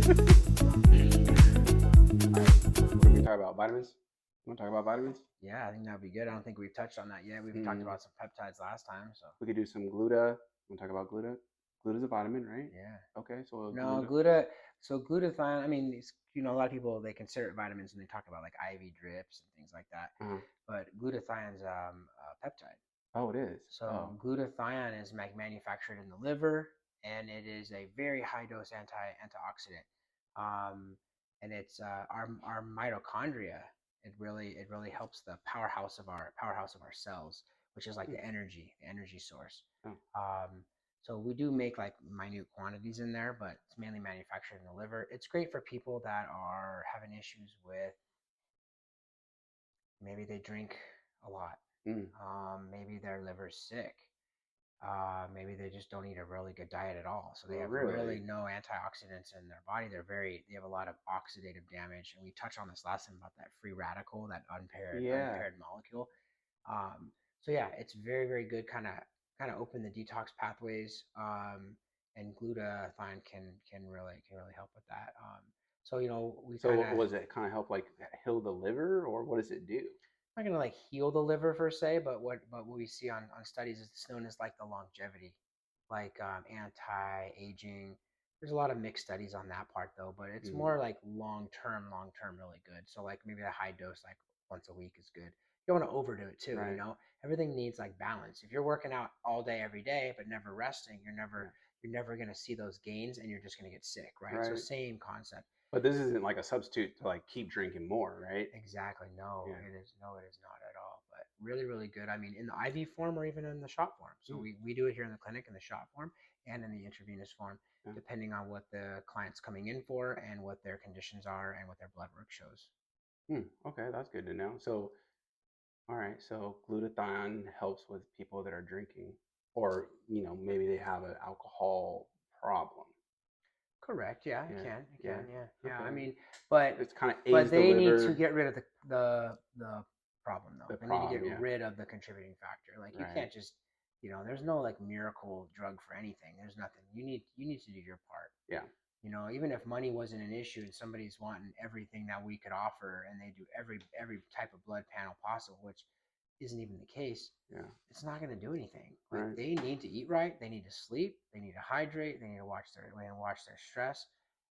What are we talking about? Vitamins? You want to talk about vitamins? Yeah, I think that'd be good. I don't think we've touched on that yet. We've talked about some peptides last time, so We could do some gluta. Want to talk about gluta? Gluta's a vitamin, right? yeah. Okay, so No, gluta. glutathione. I mean, a lot of people they consider it vitamins when they talk about like IV drips and things like that. Uh-huh. But glutathione's a peptide. Oh, it is. So Oh, glutathione is manufactured in the liver, and it is a very high dose antioxidant. Um, and it's our mitochondria. It really helps the powerhouse of our cells, which is like hmm. the energy source. Oh, Um, so we do make like minute quantities in there, but it's mainly manufactured in the liver. It's great for people that are having issues with maybe they drink a lot, mm. maybe their liver's sick, maybe they just don't eat a really good diet at all. So they have Really? really no antioxidants in their body. They have a lot of oxidative damage. And we touched on this last time about that free radical, that Yeah. unpaired molecule. So yeah, it's very, very good. Kind of open the detox pathways. And glutathione can really help with that. So we kind So of was it kind of help like heal the liver, or what does it do? not gonna like heal the liver per se, but what we see on studies is it's known as like the longevity, like anti-aging. There's a lot of mixed studies on that part though, but it's Mm. more like long term, really good. So like maybe a high dose like once a week is good. You don't want to overdo it too, Right. Everything needs like balance. If you're working out all day every day but never resting, Yeah. you're never gonna see those gains, and you're just gonna get sick, right? So Right. same concept. But this isn't like a substitute to like keep drinking more, right? Exactly. No, Yeah. it is. No, it is not at all. But really, really good. I mean, in the IV form or even in the shot form. So Mm. we do it here in the clinic in the shot form and in the intravenous form, Yeah. depending on what the client's coming in for and what their conditions are and what their blood work shows. Hmm. Okay, that's good to know. So, all right. So glutathione helps with people that are drinking, or maybe they have an alcohol problem. Correct. Yeah, it Yeah. can. It Yeah. can. Yeah. Yeah. I Okay. mean, but It's kind of but aids the they need to liver, get rid of the problem though. the They need to get problem. Yeah. rid of the contributing factor. Like you Right. can't just there's no like miracle drug for anything. There's nothing. You need to do your part. Yeah. Even if money wasn't an issue and somebody's wanting everything that we could offer and they do every type of blood panel possible, which isn't even the case, Yeah. it's not going to do anything. Like Right. they need to eat right, they need to sleep, they need to hydrate, they need to watch their stress,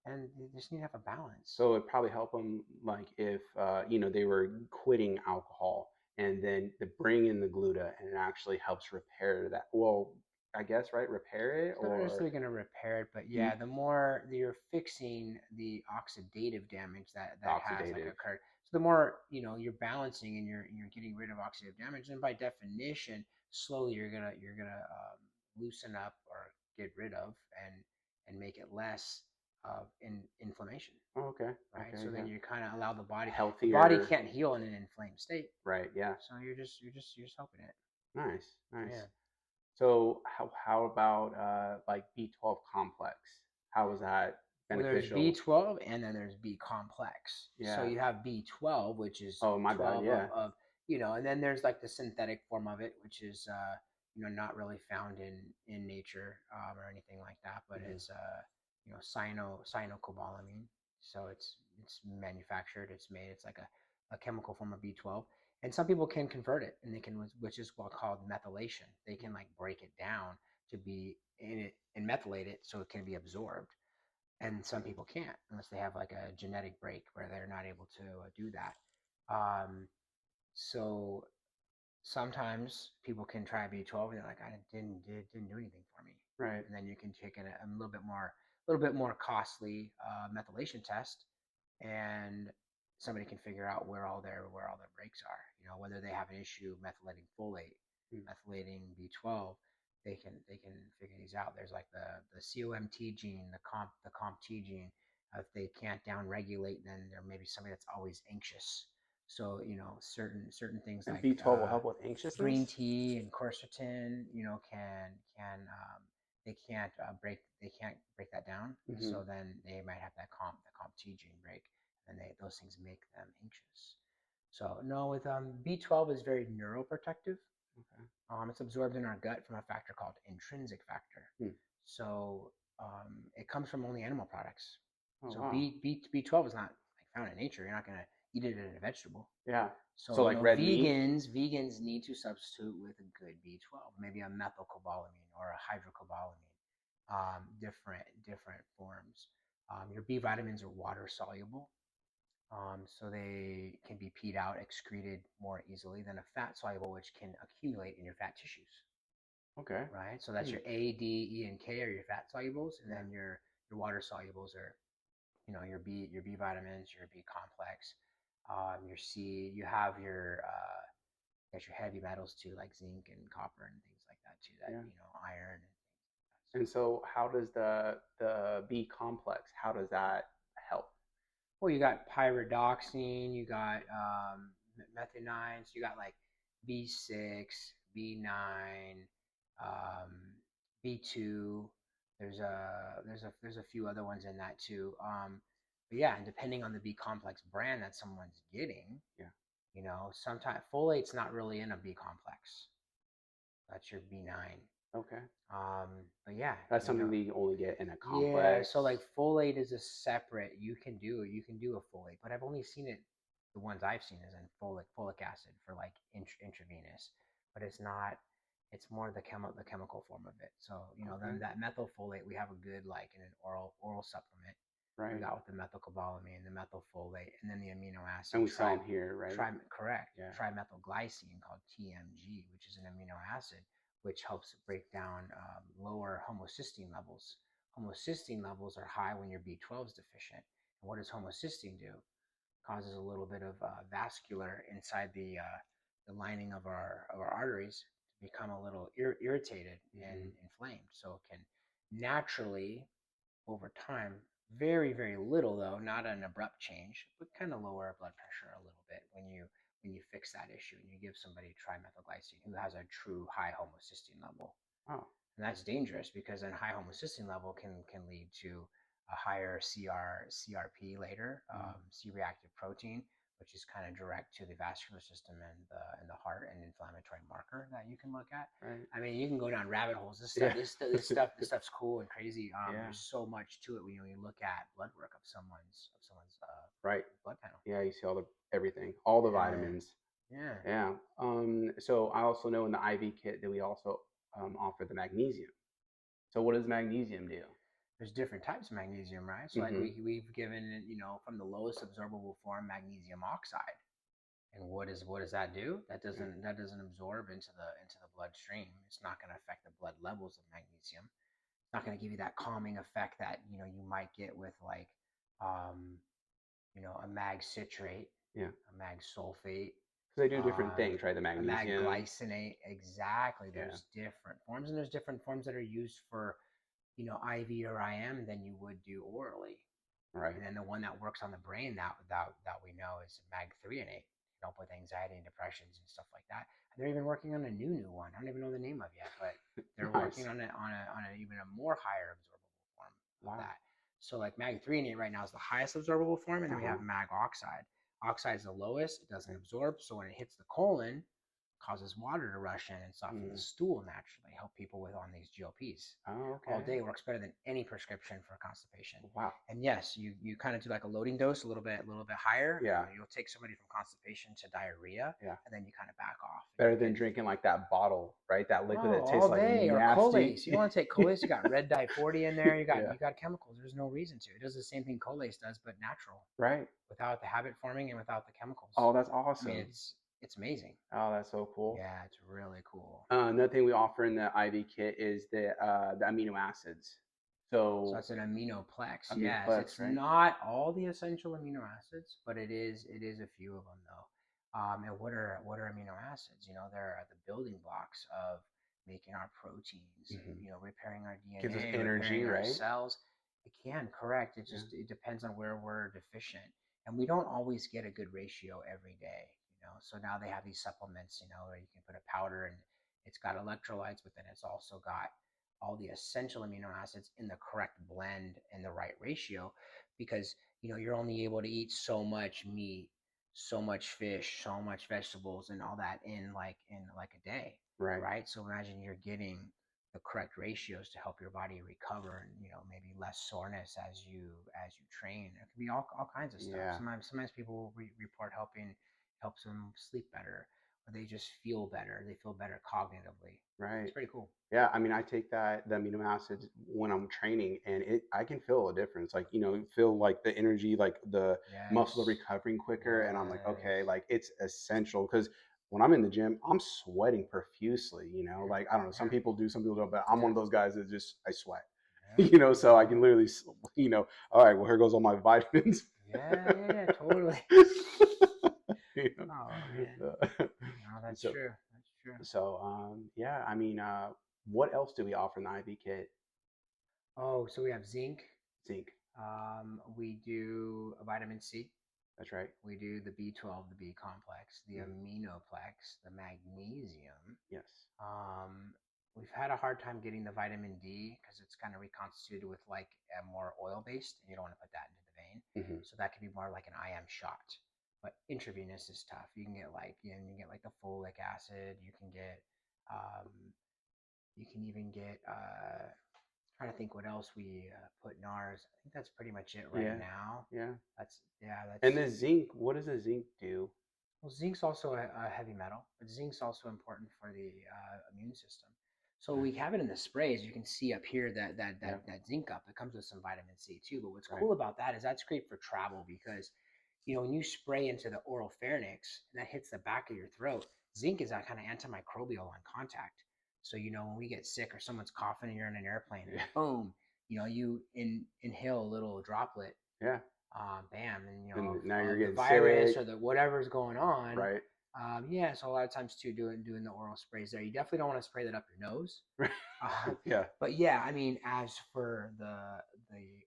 and they just need to have a balance. So it probably help them like if they were quitting alcohol and then they bring in the gluta and it actually helps repair that. Well, I guess right, repair it It's not or necessarily going to repair it, but mm, yeah, the more that you're fixing the oxidative damage that has like oxidative. occurred, so the more you're balancing and you're getting rid of oxidative damage, and by definition, slowly you're gonna loosen up or get rid of and make it less of inflammation, Oh, okay. right? Okay. So then Yeah. you kind of allow the body Healthier. can't heal in an inflamed state, Right. Yeah. so you're just helping it. Nice. Nice. Yeah. So how about like B12 complex? How is that Well, there's beneficial? B12 and then there's B complex. So Yeah. you have B12, which is Oh, my bad. 12 Yeah. and then there's like the synthetic form of it, which is, not really found in nature or anything like that, but Mhm. it's, cyanocobalamin. So it's manufactured, it's made, it's like a chemical form of B12. And some people can convert it, and they can, which is what called methylation. They can like break it down to be in it and methylate it so it can be absorbed, and some Okay. people can't unless they have like a genetic break where they're not able to do that. So sometimes people can try B12 and they're like, didn't do anything for me. Right. And then you can take a little bit more costly methylation test, and somebody can figure out where all their breaks are. Whether they have an issue methylating folate, Mm. methylating B12, they can figure these out. There's like the COMT gene, the COMT gene. If they can't downregulate, then there may be somebody that's always anxious. So certain things And like B12 will help with green anxiousness. tea and quercetin, can they can't break that down. Hmm. So then they might have the COMT gene break, and those things make them anxious. So no, with B12 is very neuroprotective. Okay. It's absorbed in our gut from a factor called intrinsic factor. Hmm. So it comes from only animal products. Oh, So wow. B12 is not like found in nature. You're not gonna eat it in a vegetable. Yeah. So, So like red meat. vegans need to substitute with a good B12, maybe a methylcobalamin or a hydrocobalamin, different forms. Your B vitamins are water soluble, so they can be peed out, excreted more easily than a fat soluble, which can accumulate in your fat tissues. Okay. Right. So that's Hmm. your A, D, E, and K are your fat solubles, and Yeah. then your water solubles are your B vitamins, your B complex, your C. You have your heavy metals too, like zinc and copper and things like that too. That Yeah. iron and And so how does the B complex, how does that help? well, you got pyridoxine, you got methionine, so you got like B6, B9, um, B2. There's a few other ones in that too. But yeah, and depending on the B complex brand that someone's getting, Yeah. sometimes folate's not really in a B complex. That's your B9. Okay. But yeah, That's something that you only get in a yeah, complex. so like folate is a separate. You can do a folate, but I've only seen it. The ones I've seen is in folic acid for like intravenous, but it's not. It's more the chemical form of it. So then Okay. that methylfolate we have a good like in an oral supplement. We Right. got with the methylcobalamin, the methylfolate, and then the amino acid And we sell them here, right? correct Yeah. trimethylglycine called TMG, which is an amino acid which helps break down lower homocysteine levels. Homocysteine levels are high when your B12 is deficient. And what does homocysteine do? Causes a little bit of vascular inside the lining of our arteries to become a little irritated and Mm-hmm. inflamed. So it can naturally, over time, very very little though, not an abrupt change, but kind of lower blood pressure a little bit when you fix that issue and you give somebody trimethylglycine who has a true high homocysteine level. Oh. And that's dangerous because then high homocysteine level can lead to a higher CRP later, Mm. C-reactive protein, which is kind of direct to the vascular system and the heart, and inflammatory marker that you can look at. Right. I mean, you can go down rabbit holes. This stuff, Yeah. this stuff's cool and crazy. Yeah. There's so much to it when you look at blood work of someone's Right. blood panel. Yeah. You see all the everything, all the Yeah, vitamins. yeah. Yeah. So I also know in the IV kit that we also offer the magnesium. So what does magnesium do? There's different types of magnesium, right? So like Mm-hmm. we've given from the lowest absorbable form magnesium oxide. And what does that do? Yeah. That doesn't absorb into the bloodstream. It's not going to affect the blood levels of magnesium. It's not going to give you that calming effect that you might get with like um, a mag citrate, Yeah. a mag sulfate, So they do different um, things, right? The a mag magnesium. glycinate. Exactly. Yeah. There's different forms, and there's different forms that are used for IV or IM than you would do orally. Right. And then the one that works on the brain that we know is mag-threonate, to help with anxiety and depressions and stuff like that. And they're even working on a new one. I don't even know the name of yet, but they're working Nice. on even a more higher absorbable form of Wow. that. So like mag-threonate right now is the highest absorbable form, and then we Uh-huh. have mag oxide. Oxide is the lowest. It doesn't Right. absorb, so when it hits the colon, causes water to rush in and soften the Mm. stool naturally. Help people with on these GLPs Oh, all okay. day, works better than any prescription for constipation. Wow. And yes, you kind of do like a loading dose, a little bit higher. Yeah. You'll take somebody from constipation to diarrhea, Yeah. and then you kind of back off. And Better you than get drinking like that bottle, right? That liquid bro that tastes all like day, or nasty. Colace. You don't want to take Colace. You got red dye 40 in there. You got Yeah. you got chemicals. There's no reason to. It does the same thing Colace does, but natural, Right. without the habit forming and without the chemicals. Oh, that's I mean, awesome. it's amazing. Oh, that's so cool. Yeah, it's really cool. Another thing we offer in the IV kit is the amino acids. So So it's an aminoplex. Yes, aminoplex, it's right? not all the essential amino acids, but it is a few of them though. And what are amino acids? They're the building blocks of making our proteins, Mm-hmm. repairing our Gives us DNA, energy, repairing our right? cells. It can, correct. It Yeah. just it depends on where we're deficient, and we don't always get a good ratio every day. So now they have these supplements, where you can put a powder and it's got electrolytes, but then it's also got all the essential amino acids in the correct blend and the right ratio, because you're only able to eat so much meat, so much fish, so much vegetables, and all that in like a day, Right. right? So imagine you're getting the correct ratios to help your body recover, and maybe less soreness as you train. It can be all kinds of stuff. Yeah. Sometimes people will report helps them sleep better, or they just feel better. They feel better cognitively. It's Right. pretty cool. Yeah, I mean, I take the amino acids when I'm training, and I can feel a difference. Like, feel like the energy, like the muscles are Yes. recovering quicker, and I'm like, okay, Yes. like it's essential because when I'm in the gym, I'm sweating profusely. Yeah. Like I don't know, some Yeah. people do, some people don't, but I'm one Yeah. of those guys that just I sweat. Yeah. So I Yeah. can literally, all right, well here goes all my vitamins. Yeah. Yeah. Yeah. Totally. You Oh man. know? No, that's so true. That's true. yeah, I mean, what else do we offer in the IV kit? Oh, so we have zinc. Zinc. We do a vitamin C. That's right. We do the B12, the B complex, the Mhm. aminoplex, the magnesium. Yes. Um, we've had a hard time getting the vitamin D because it's kind of reconstituted with like a more oil based, and you don't want to put that into the vein. Hmm. So that could be more like an IM shot. But intravenous is tough. You can get like you can get like the folic acid. Um, you can even get trying to think what else we put in ours. I think that's pretty much it right Yeah. now. Yeah. That's yeah, And that's the zinc, what does the zinc do? well, zinc's also a heavy metal, but zinc's also important for the immune system. So we Nice. have it in the sprays. You can see up here that Yeah. zinc up. It comes with some vitamin C too. But what's Right. cool about that is that's great for travel because when you spray into the oral pharynx and that hits the back of your throat, zinc is that kind of antimicrobial on contact. So when we get sick or someone's coughing and you're in an airplane and Yeah. boom, you inhale a little droplet, Yeah. bam, and And now you're of the getting virus sick. or the whatever's going on. Right. Yeah, so a lot of times too, doing the oral sprays there, you definitely don't want to spray that up your nose. Uh, Yeah. but yeah, I mean, as for the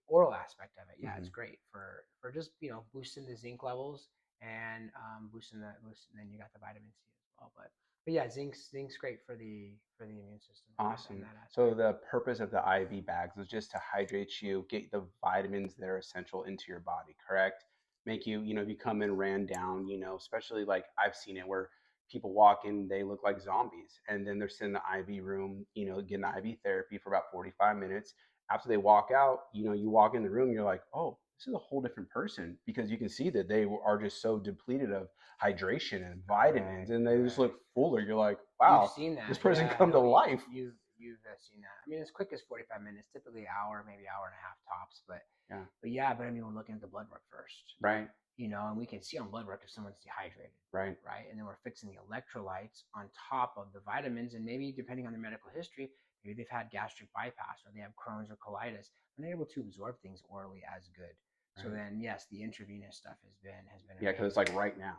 oral aspect of it, yeah, Hmm. it's great for just boosting the zinc levels and boosting. Then you got the vitamin C as well, but yeah, zinc's great for the immune system in Awesome. that So aspect. the purpose of the IV bags is just to hydrate you, get the vitamins that are essential into your body, correct? Make you, if you come in ran down, especially like I've seen it where people walk in, they look like zombies, and then they're sitting in the IV room, getting IV therapy for about 45 minutes. After they walk out, you walk in the room, you're like, oh, this is a whole different person because you can see that they are just so depleted of hydration and vitamins, Correct, and they just look correct. fuller. You're like, You've wow, seen this that, person yeah. come to No, life. you've seen that. I mean, as quick as 45 minutes, typically hour, maybe hour and a half tops. Yeah. But yeah, but I mean, we're looking at the blood work first, Right. and we can see on blood work if someone's dehydrated, Right. right? And then we're fixing the electrolytes on top of the vitamins, and maybe depending on their medical history, maybe they've had gastric bypass or they have Crohn's or colitis. They're not able to absorb things orally as good. So Right. then, yes, the intravenous stuff has been Yeah, because it's amazing. like right now.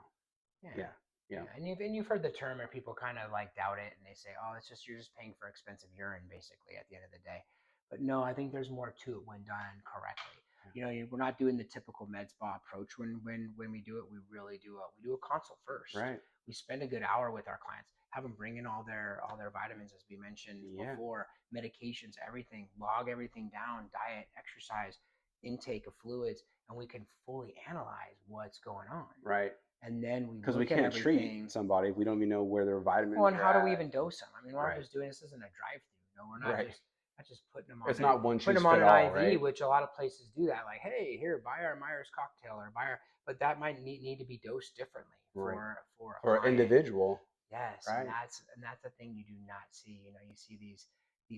Yeah. Yeah. Yeah. Yeah. And you've heard the term where people kind of like doubt it and they say, oh, it's just you're just paying for expensive urine basically at the end of the day. But no, I think there's more to it when done correctly. Yeah. We're not doing the typical med spa approach when we do it. We really do a consult first. Right. We spend a good hour with our clients, have them bring in all their vitamins as we mentioned Yeah. before, medications, everything, log everything down, diet, exercise, intake of fluids, and we can fully analyze what's going on, Right. and then we Because we look at can't treat everything. somebody if we don't even know where their Well, vitamins and are how do we at. even dose them? I mean, we're not Right. just doing this isn't a drive-through. No, we're not Right. just putting them It's on not one putting choose them on fit an all, IV, right? which a lot of places do that. Like, hey, here, buy our Myers cocktail or buy our, but that might need to be dosed differently Right. for a For an client. individual. Yes, and Right. that's the thing you do not see. You see these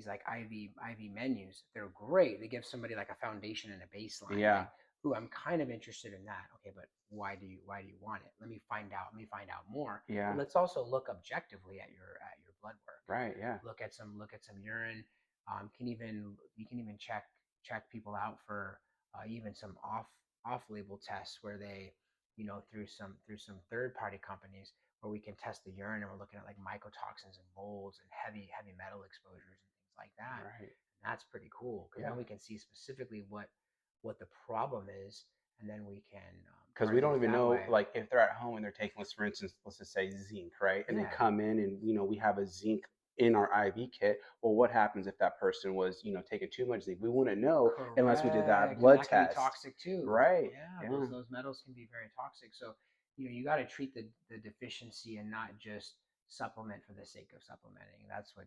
like IV menus. They're great. They give somebody like a foundation and a baseline. Yeah. Like, ooh, I'm kind of interested in that. Okay, but why do you want it? Let me find out. Let me find out more. But Yeah. let's also look objectively at your blood work. Right. Yeah. Look at some urine. You can even check people out for even some off label tests where they through some third party companies where we can test the urine and we're looking at like mycotoxins and molds and heavy metal exposures and things like that. Right. And that's pretty cool because Yeah. then we can see specifically what the problem is, and then we can Because we target don't it even that know, way. like, if they're at home and they're taking, let's for instance, let's just say zinc, right? And they Yeah, come in and we have a zinc in our IV kit. Well, what happens if that person was taking too much zinc? We wouldn't know unless we did that correct. And blood that can be test, toxic too. right? Yeah, Yeah. those metals can be very toxic. So you got to treat the deficiency and not just supplement for the sake of supplementing. That's what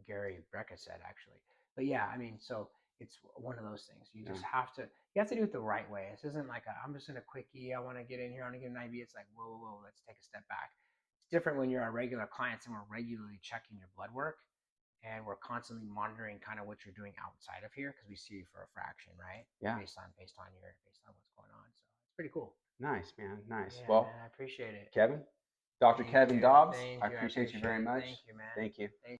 Gary Brecka said actually. But yeah, I mean, so it's one of those things. You Yeah. just have to do it the right way. This isn't like I'm just in a quickie. I want to get in here. I want to get an IV. It's like whoa, whoa, whoa. Let's take a step back. It's different when you're our regular clients and we're regularly checking your blood work and we're constantly monitoring kind of what you're doing outside of here because we see you for a fraction, right? Yeah. Based on what's going on. So it's pretty cool. Nice, man. Nice. Yeah, Well, man, I appreciate it. Kevin, Dr. Thank Kevin you. Dobbs, Thank I you. I appreciate you appreciate very it. much. Thank you, man. Thank you. Thank